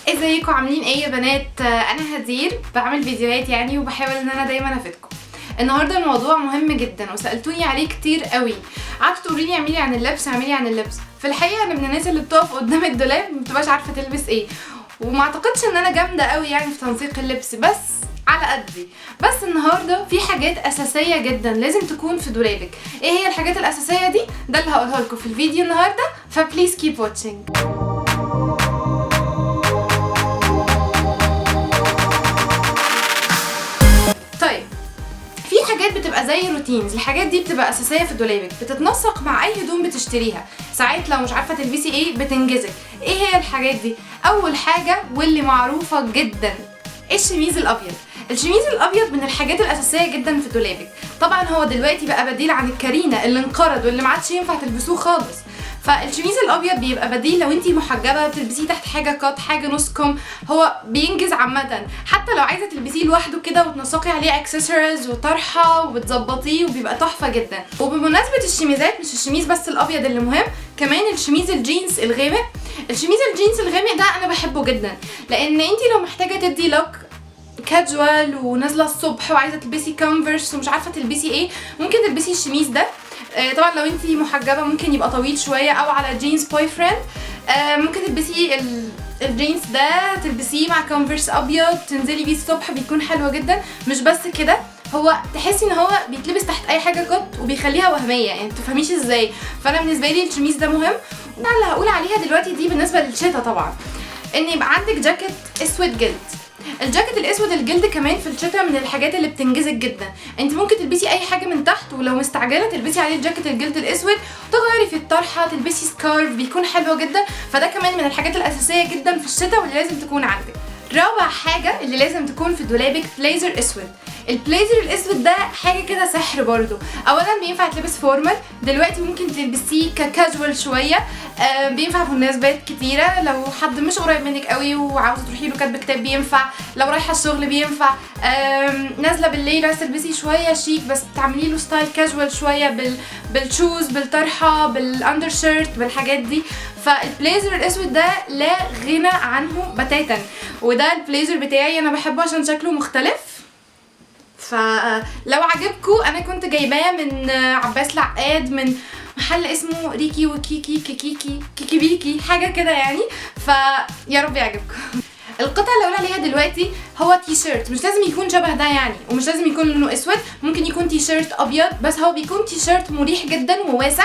ازيكم عاملين ايه يا بنات؟ انا هدير بعمل فيديوهات يعني وبحاول ان انا دايما افيدكم. النهارده الموضوع مهم جدا وسالتوني عليه كتير قوي. قعدتوا تقولوا لي اعملي عن اللبس اعملي عن اللبس. في الحقيقه انا من الناس اللي بتقف قدام الدولاب ما بتبقاش عارفه تلبس ايه، وما اعتقدش ان انا جامده قوي يعني في تنسيق اللبس، بس على قدي. بس النهارده في حاجات اساسيه جدا لازم تكون في دولابك. ايه هي الحاجات الاساسيه دي؟ ده اللي هقولها لكم في الفيديو النهارده، فبليز كيب واتشينج. طيب، في حاجات بتبقى زي روتينز، الحاجات دي بتبقى اساسيه في دولابك، بتتنسق مع اي هدوم بتشتريها. ساعات لو مش عارفه تلبسي ايه بتنجزك. ايه هي الحاجات دي؟ اول حاجه واللي معروفه جدا، الشميز الابيض. الشميز الابيض من الحاجات الاساسيه جدا في دولابك. طبعا هو دلوقتي بقى بديل عن الكارينا اللي انقرض واللي ما عادش ينفع تلبسوه خالص. فالشميز الابيض بيبقى بديل لو انتي محجبه بتلبسيه تحت حاجه كات، حاجه نص كم. هو بينجز عامه، حتى لو عايزه تلبسيه لوحده كده وتنسقي عليه اكسسوارز وطرحه وبتظبطيه وبيبقى تحفه جدا. وبمناسبه الشميزات، مش الشميز بس الابيض اللي مهم، كمان الشميز الجينز الغامق. الشميز الجينز الغامق ده انا بحبه جدا، لان انتي لو محتاجه تدي لوك كاجوال ونازله الصبح وعايزه تلبسي كونفرس ومش عارفه تلبسي ايه، ممكن تلبسي الشميز ده. طبعا لو انتي محجبه ممكن يبقى طويل شويه او على جينز بوي فريند. ممكن تلبسي الجينز ده تلبسيه مع كونفرس ابيض تنزلي بيه الصبح، بيكون حلو جدا. مش بس كده، هو تحسي ان هو بيتلبس تحت اي حاجه كات وبيخليها وهميه، يعني متفهميش ازاي. فانا بالنسبه لي الشميز ده مهم. اللي هقول عليها دلوقتي دي بالنسبه للشتا طبعا، ان يبقى عندك جاكيت اسود جلد. الجاكيت الاسود الجلد كمان في الشتاء من الحاجات اللي بتنجزك جدا. انت ممكن تلبسي اي حاجه من تحت، ولو مستعجله تلبسي عليه الجاكيت الجلد الاسود، تغيري في الطرحه، تلبسي سكارف، بيكون حلو جدا. فده كمان من الحاجات الاساسيه جدا في الشتاء واللي لازم تكون عندك. رابع حاجه اللي لازم تكون في دولابك بليزر اسود. البليزر الاسود ده حاجه كده سحر برضو. اولا بينفع تلبس فورمال، دلوقتي ممكن تلبسيه ككاجوال شويه. بينفع في مناسبات كتيره، لو حد مش قريب منك قوي وعاوزه تروحي له كاتب كتاب بينفع، لو رايحه الشغل بينفع. نازله بالليل عايزه تلبسي شويه شيك بس تعملي له ستايل كاجوال شويه بالشوز، بالطرحه، بالاندر شيرت، بالحاجات دي. فالبليزر الاسود ده لا غنى عنه بتاتا، وده البليزر بتاعي انا بحبه عشان شكله مختلف. فلو عجبكم، انا كنت جايباه من عباس العقاد، من محل اسمه ريكي وكيكي كيكيكي كيكي بيكي حاجه كده يعني. فيا رب يعجبكم. القطعه اللي اقول عليها دلوقتي هو تي شيرت، مش لازم يكون شبه ده يعني، ومش لازم يكون لونه اسود، ممكن يكون تي شيرت ابيض، بس هو بيكون تي شيرت مريح جدا وواسع.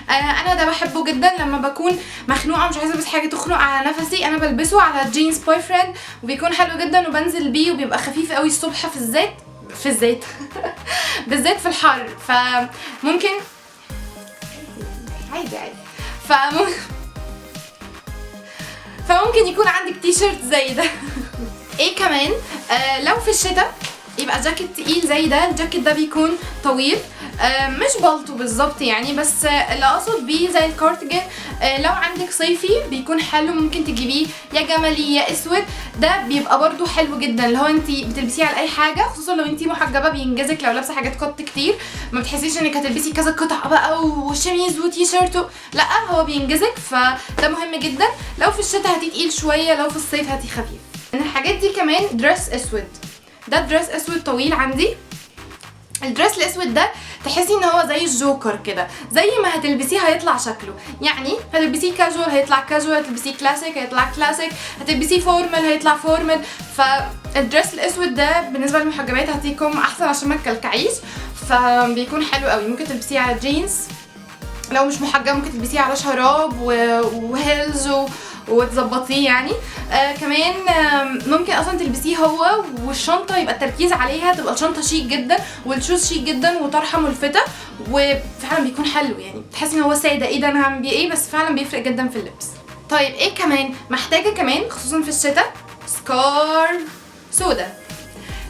انا ده بحبه جدا لما بكون مخنوقه مش عايزه البس حاجه تخنق على نفسي، انا بلبسه على جينز بوي فريند وبيكون حلو جدا، وبنزل بيه وبيبقى خفيف قوي الصبح في الزيت بالذات في الحر. فممكن عادي فممكن يكون عندك تي شيرت زي ده. ايه كمان، لو في الشتاء يبقى جاكيت تقيل زي ده. الجاكيت ده بيكون طويل، مش بالطو بالظبط يعني، بس اللي اقصد بيه زي الكارتيجان. لو عندك صيفي بيكون حلو، ممكن تجيبيه يا جملي يا اسود. ده بيبقى برضو حلو جدا، اللي هو انت بتلبسيه على اي حاجه، خصوصا لو انت محجبه بينجزك. لو لابسه حاجات قط كتير ما بتحسيش انك هتلبسي كذا قطعه بقى وشميز وتي شيرت، لا هو بينجزك، فده مهم جدا. لو في الشتاء هاتي تقيل شويه، لو في الصيف هاتي خفيف. من الحاجات دي كمان دريس اسود. ده دريس اسود طويل عندي. الدريس الاسود ده تحسي ان هو زي الجوكر كده، زي ما هتلبسيه هيطلع شكله، يعني هتلبسيه كاجوال هيطلع كاجوال، هتلبسيه كلاسيك هيطلع كلاسيك، هتلبسيه فورمال هيطلع فورمال. فالدريس الاسود ده بالنسبه للمحجبات هديكم احسن عشان ما تكلكعيش، فبيكون حلو قوي. ممكن تلبسيه على جينز، لو مش محجبه ممكن تلبسيه على شراب وهيلز وتظبطيه يعني. كمان ممكن اصلا تلبسيه هو والشنطه، يبقى التركيز عليها، تبقى الشنطه شيك جدا والشوز شيك جدا وطرحه ملفته، وفعلا بيكون حلو يعني. تحسي ان هو ساده، ايه ده انا هعمل بيه ايه، بس فعلا بيفرق جدا في اللبس. طيب ايه كمان محتاجه كمان خصوصا في الشتاء؟ سكارف سودا.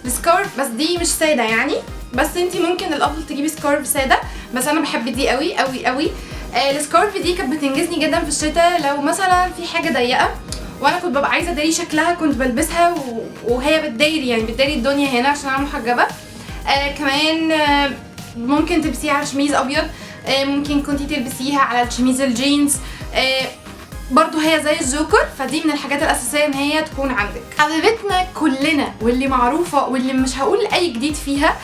السكارف بس دي مش ساده يعني، بس انتي ممكن الافضل تجيبي سكارف ساده، بس انا بحب دي قوي قوي قوي. السكارف دي كانت بتنجزني جدا في الشتاء. لو مثلا في حاجه ضيقه وانا كنت ببقى عايزه اداري شكلها، كنت بلبسها وهي بتداري يعني بتداري الدنيا هنا عشان انا محجبه. كمان ممكن تلبسيها على شميز ابيض، ممكن كنتي تلبسيها على الشميز الجينز. برضو هي زي الجوكر، فدي من الحاجات الاساسيه ان هي تكون عندك. حبيبتنا كلنا واللي معروفه واللي مش هقول اي جديد فيها،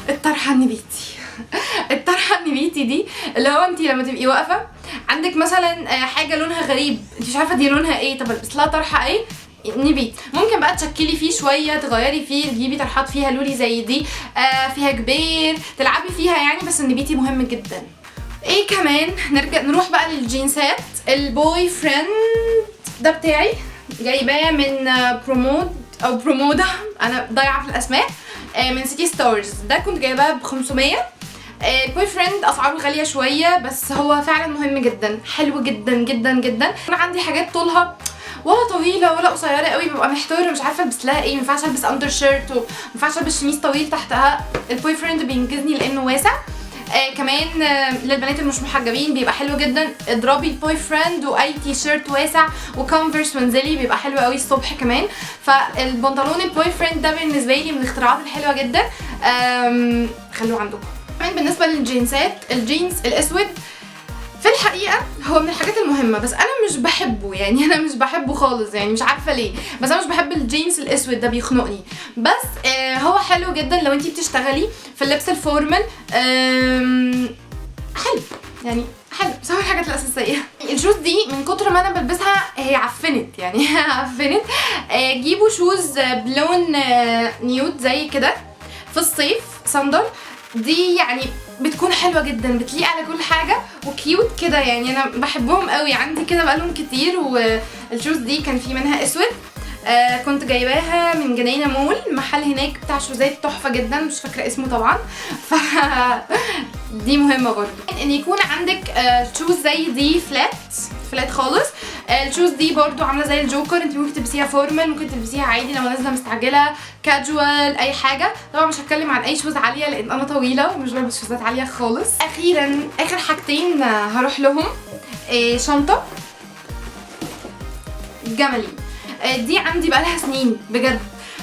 الطرحه النبيتي. الطرحه النبيتي دي اللي هو انت لما تبقي واقفه عندك مثلا حاجه لونها غريب، انت مش عارفه دي لونها ايه، طب البس لها طرحه ايه نبيت. ممكن بقى تشكلي فيه شويه، تغيري فيه، تجيبي طرحات فيها لولي زي دي، فيها جبير، تلعبي فيها يعني، بس النبيتي مهم جدا. ايه كمان، نروح بقى للجينزات. البوي فريند ده بتاعي، جايباه من برومود او برومودا، انا ضايعه في الاسماء، من سيتي ستارز. ده كنت جايباه ب 500. البوي فريند اسعاره غاليه شويه، بس هو فعلا مهم جدا، حلو جدا جدا جدا. انا عندي حاجات طولها ولا طويله ولا قصيره قوي، ببقى محتاره مش عارفه البس لها ايه، ما ينفعش البس اندر شيرت وما ينفعش البس شميز طويل تحتها. البوي فريند بينجزني لانه واسع. كمان للبنات اللي مش محجبين بيبقى حلو جدا، اضربي البوي فريند واي تي شيرت واسع وكونفرس وانزلي، بيبقى حلو قوي الصبح كمان. فالبنطلون البوي فريند ده بالنسبه لي من الاختراعات الحلوه جدا، خلوه عندكم. كمان بالنسبه للجينزات، الجينز الاسود في الحقيقه هو من الحاجات المهمه، بس انا مش بحبه، يعني انا مش بحبه خالص، يعني مش عارفه ليه، بس انا مش بحب الجينز الاسود ده، بيخنقني. بس هو حلو جدا لو انتي بتشتغلي في اللبس الفورمال، حلو يعني، حلو. بس هو الحاجات الاساسيه. الشوز دي من كتر ما انا بلبسها هي عفنت، يعني عفنت. جيبوا شوز بلون نيود زي كده في الصيف، صندل دي يعني بتكون حلوه جدا، بتليق على كل حاجه وكيوت كده، يعني انا بحبهم قوي، عندي كده بقالهم كتير. والشوز دي كان في منها اسود، كنت جايباها من جنينه مول، محل هناك بتاع شوزات تحفه جدا، مش فاكره اسمه طبعا. ف دي مهمه برضو ان يكون عندك شوز زي دي فلات خالص. الشوز دي برضو عامله زي الجوكر، انت ممكن تلبسيها فورمال، ممكن تلبسيها عادي لو نازله مستعجله، كاجوال، اي حاجه. طبعا مش هتكلم عن اي شوز عاليه لان انا طويله ومش بلبس شوزات عاليه خالص. اخيرا اخر حاجتين هروح لهم، شنطه جملي. دي عندي بقالها سنين بجد،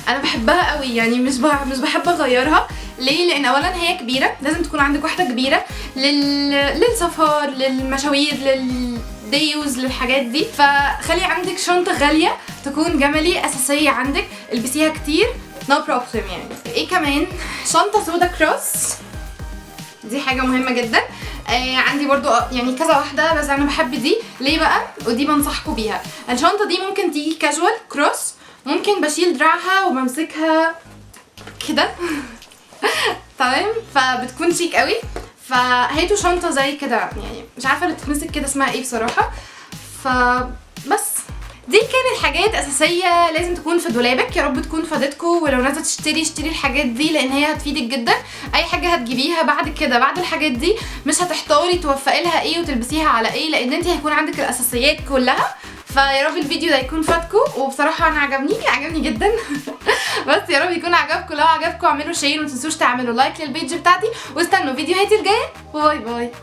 انا بحبها قوي، يعني مش بحب اغيرها. ليه؟ لان اولا هي كبيره، لازم تكون عندك واحده كبيره للسفر، للمشاوير، للديوز، للحاجات دي. فخلي عندك شنطه غاليه تكون جملي اساسيه عندك، البسيها كتير نو بروبلم يعني. ايه كمان، شنطه سودا كروس، دي حاجه مهمه جدا. عندي برضو يعني كذا واحده، بس انا بحب دي. ليه بقى؟ ودي بنصحكم بيها. الشنطه دي ممكن تيجي كاجوال كروس، ممكن بشيل دراعها وبمسكها كده تمام، فبتكون شيك قوي. فهاتوا شنطه زي كده، يعني مش عارفه اللي بتتمسك كده اسمها ايه بصراحه. فبس دي كانت حاجات اساسيه لازم تكون في دولابك، يا رب تكون فادتكم. ولو نازله اشتري الحاجات دي لان هي هتفيدك جدا. اي حاجه هتجيبيها بعد كده بعد الحاجات دي مش هتحتاري توفقي لها ايه وتلبسيها على ايه، لان انت هيكون عندك الاساسيات كلها. فيا رب الفيديو ده يكون فاتكم، وبصراحه انا عجبني جدا بس يا رب يكون عجبكم. لو عجبكم اعملوا شير، ومتنسوش تعملوا لايك للبيج بتاعتي، واستنوا فيديوهاتي الجايه. باي باي.